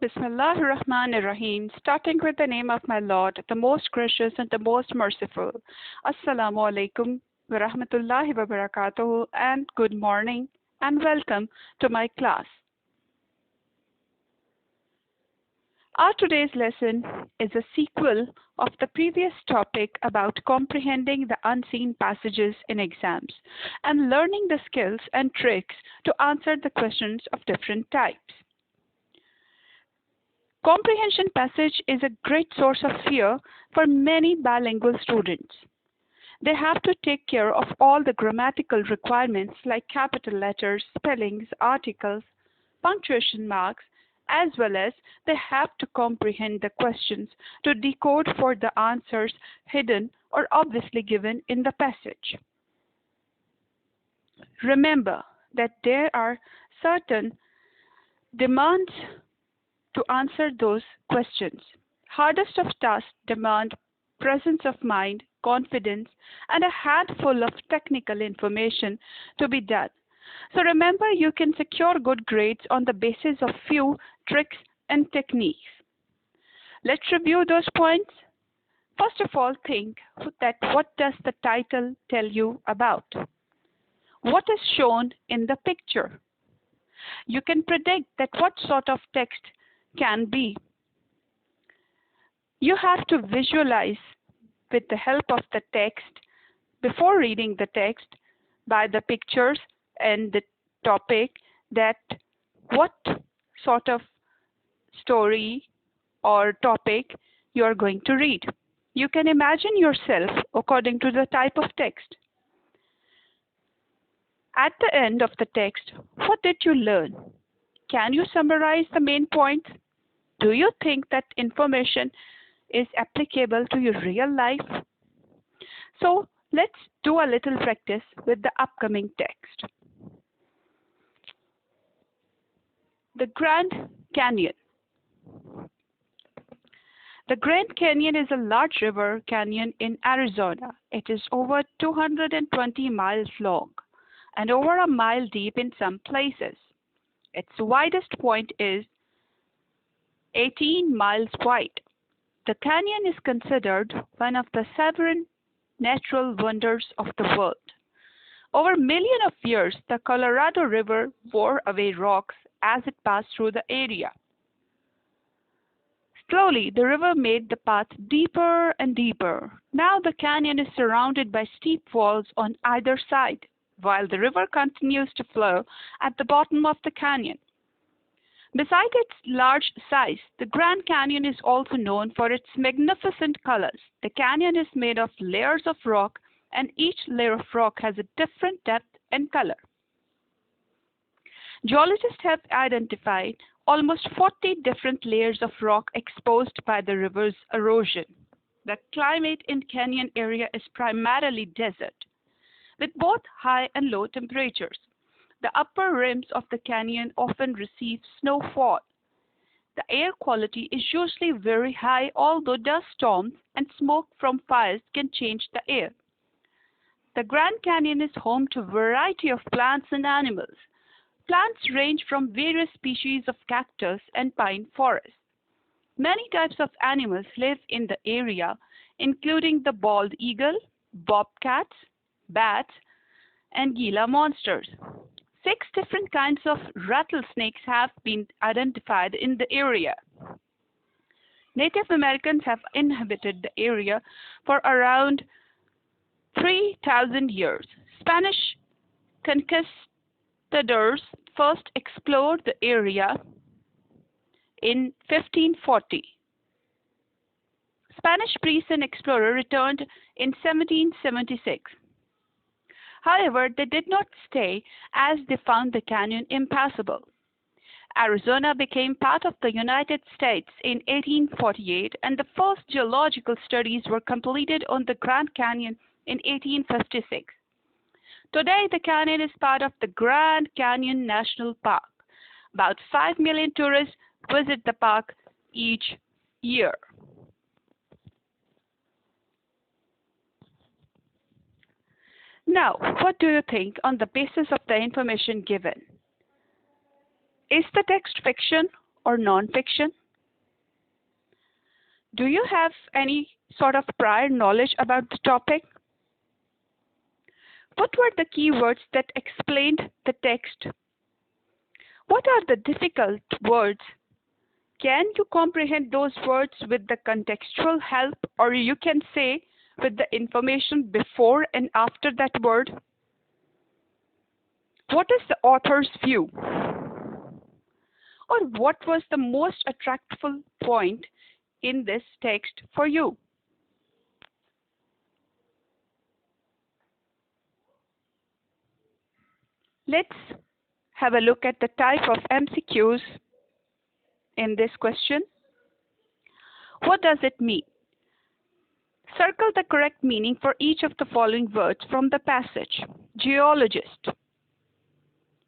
Bismillahirrahmanirrahim, starting with the name of my Lord, the most gracious and the most merciful. Assalamu alaikum wa rahmatullahi wa barakatuhu, and good morning and welcome to my class. Our today's lesson is a sequel of the previous topic about comprehending the unseen passages in exams and learning the skills and tricks to answer the questions of different types. Comprehension passage is a great source of fear for many bilingual students. They have to take care of all the grammatical requirements like capital letters, spellings, articles, punctuation marks, as well as they have to comprehend the questions to decode for the answers hidden or obviously given in the passage. Remember that there are certain demands to answer those questions. Hardest of tasks demand presence of mind, confidence, and a handful of technical information to be done. So remember, you can secure good grades on the basis of few tricks and techniques. Let's review those points. First of all, think that what does the title tell you about? What is shown in the picture? You can predict that what sort of text can be. You have to visualize with the help of the text before reading the text by the pictures and the topic that what sort of story or topic you are going to read. You can imagine yourself according to the type of text. At the end of the text, what did you learn? Can you summarize the main points? Do you think that information is applicable to your real life? So let's do a little practice with the upcoming text. The Grand Canyon. The Grand Canyon is a large river canyon in Arizona. It is over 220 miles long and over a mile deep in some places. Its widest point is 18 miles wide. The canyon is considered one of the 7 natural wonders of the world. Over millions of years, the Colorado River wore away rocks as it passed through the area. Slowly, the river made the path deeper and deeper. Now the canyon is surrounded by steep walls on either side, while the river continues to flow at the bottom of the canyon. Besides its large size, the Grand Canyon is also known for its magnificent colors. The canyon is made of layers of rock, and each layer of rock has a different depth and color. Geologists have identified almost 40 different layers of rock exposed by the river's erosion. The climate in canyon area is primarily desert, with both high and low temperatures. The upper rims of the canyon often receive snowfall. The air quality is usually very high, although dust storms and smoke from fires can change the air. The Grand Canyon is home to a variety of plants and animals. Plants range from various species of cactus and pine forests. Many types of animals live in the area, including the bald eagle, bobcats, bats, and Gila monsters. 6 different kinds of rattlesnakes have been identified in the area. Native Americans have inhabited the area for around 3,000 years. Spanish conquistadors first explored the area in 1540. Spanish priest and explorer returned in 1776. However, they did not stay as they found the canyon impassable. Arizona became part of the United States in 1848, and the first geological studies were completed on the Grand Canyon in 1856. Today, the canyon is part of the Grand Canyon National Park. About 5 million tourists visit the park each year. Now, what do you think on the basis of the information given? Is the text fiction or non-fiction? Do you have any sort of prior knowledge about the topic? What were the keywords that explained the text? What are the difficult words? Can you comprehend those words with the contextual help, or you can say with the information before and after that word? What is the author's view? Or what was the most attractive point in this text for you? Let's have a look at the type of MCQs in this question. What does it mean? Circle the correct meaning for each of the following words from the passage. Geologist.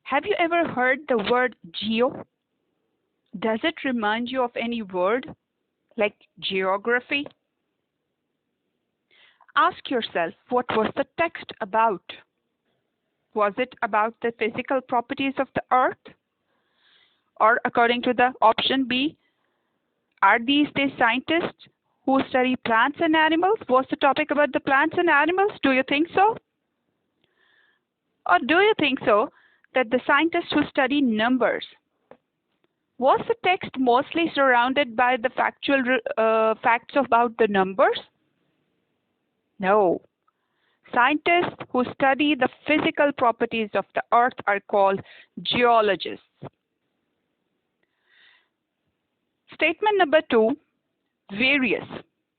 Have you ever heard the word geo? Does it remind you of any word like geography? Ask yourself, what was the text about? Was it about the physical properties of the earth? Or according to the option B, are these the scientists who study plants and animals? Was the topic about the plants and animals? Do you think so? Or do you think so that the scientists who study numbers? Was the text mostly surrounded by the factual facts about the numbers? No. Scientists who study the physical properties of the earth are called geologists. Statement number 2, various.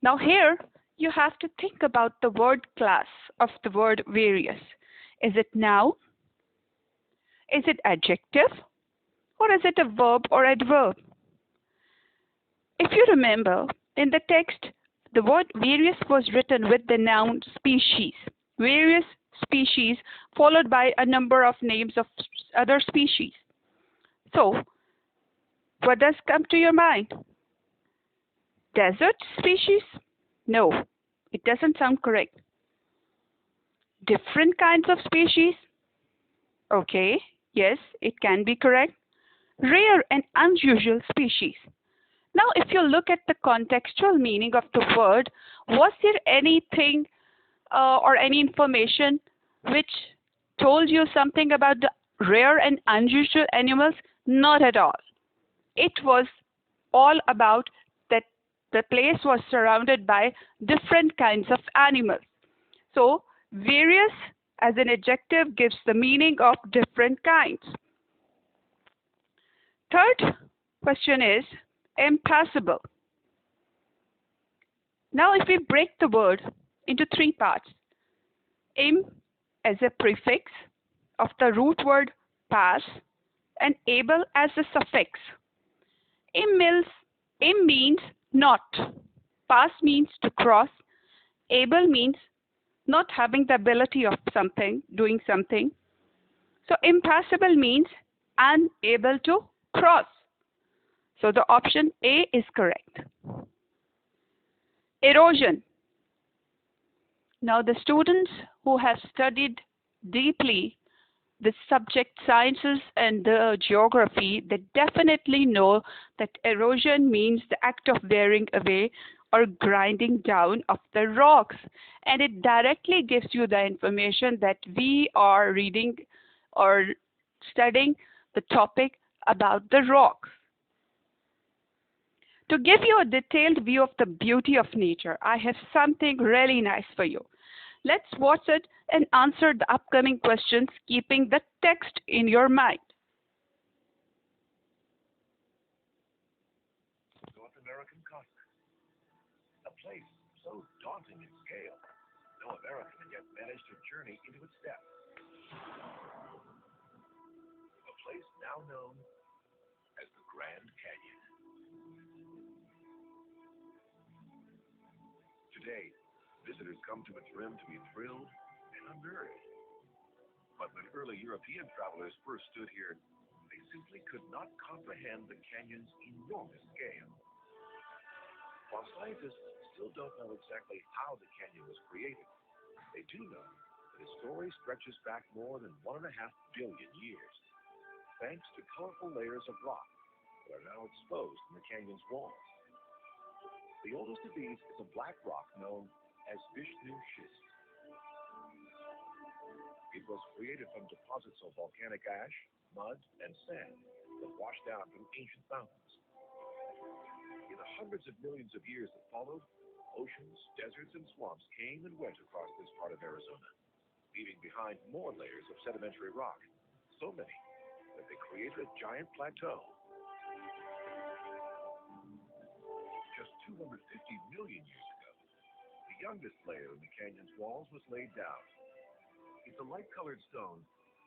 Now here you have to think about the word class of the word various. Is it noun? Is it adjective? Or is it a verb or adverb? If you remember, in the text, the word various was written with the noun species. Various species followed by a number of names of other species. So, what does come to your mind? Desert species? No, it doesn't sound correct. Different kinds of species? Okay, yes, it can be correct. Rare and unusual species. Now, if you look at the contextual meaning of the word, was there anything or any information which told you something about the rare and unusual animals? Not at all. It was all about that the place was surrounded by different kinds of animals. So, various as an adjective gives the meaning of different kinds. Third question is impassable. Now, if we break the word into 3 parts, im as a prefix of the root word pass and able as a suffix. Im means not, pass means to cross, able means not having the ability of something, doing something. So impassable means unable to cross. So the option A is correct. Erosion. Now the students who have studied deeply the subject sciences and the geography, they definitely know that erosion means the act of wearing away or grinding down of the rocks. And it directly gives you the information that we are reading or studying the topic about the rocks. To give you a detailed view of the beauty of nature, I have something really nice for you. Let's watch it and answer the upcoming questions, keeping the text in your mind. North American continent, a place so daunting in scale, no American had yet managed to journey into its depths. A place now known as the Grand Canyon. Today, visitors come to its rim to be thrilled and unnerved. But when early European travelers first stood here, they simply could not comprehend the canyon's enormous scale. While scientists still don't know exactly how the canyon was created, they do know that its story stretches back more than 1.5 billion years, thanks to colorful layers of rock that are now exposed in the canyon's walls. The oldest of these is a black rock known as Vishnu schist. It was created from deposits of volcanic ash, mud, and sand that washed down from ancient mountains. In the hundreds of millions of years that followed, oceans, deserts, and swamps came and went across this part of Arizona, leaving behind more layers of sedimentary rock, so many that they created a giant plateau. Just 250 million years ago, the youngest layer in the canyon's walls was laid down. It's a light-colored stone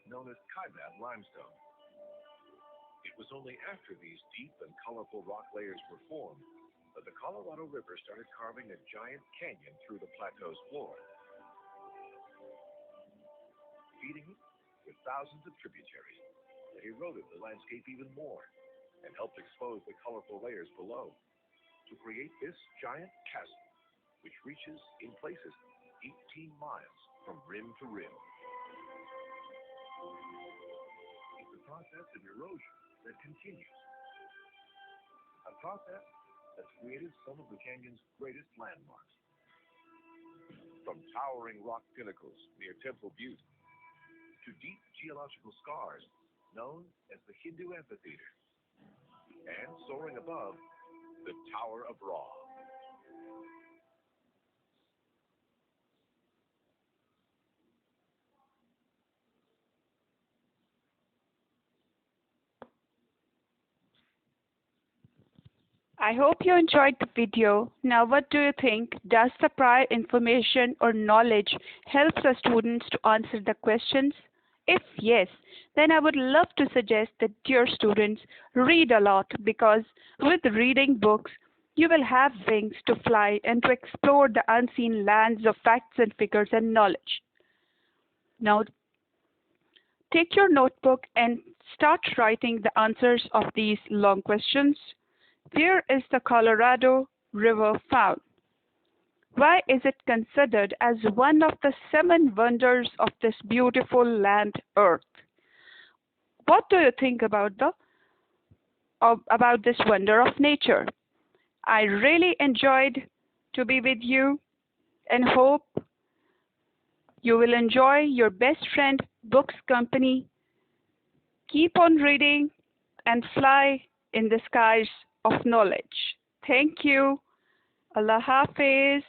known as kaibab limestone. It was only after these deep and colorful rock layers were formed that the Colorado River started carving a giant canyon through the plateau's floor, feeding it with thousands of tributaries that eroded the landscape even more and helped expose the colorful layers below to create this giant chasm, which reaches, in places, 18 miles from rim to rim. It's a process of erosion that continues, a process that's created some of the canyon's greatest landmarks. From towering rock pinnacles near Temple Butte to deep geological scars known as the Hindu Amphitheater, and soaring above, the Tower of Ra. I hope you enjoyed the video. Now what do you think? Does the prior information or knowledge help the students to answer the questions? If yes, then I would love to suggest that dear students read a lot, because with reading books, you will have wings to fly and to explore the unseen lands of facts and figures and knowledge. Now take your notebook and start writing the answers of these long questions. Where is the Colorado River found? Why is it considered as one of the 7 wonders of this beautiful land, Earth? What do you think about this wonder of nature? I really enjoyed to be with you and hope you will enjoy your best friend book's company. Keep on reading and fly in the skies of knowledge. Thank you. Allah Hafiz.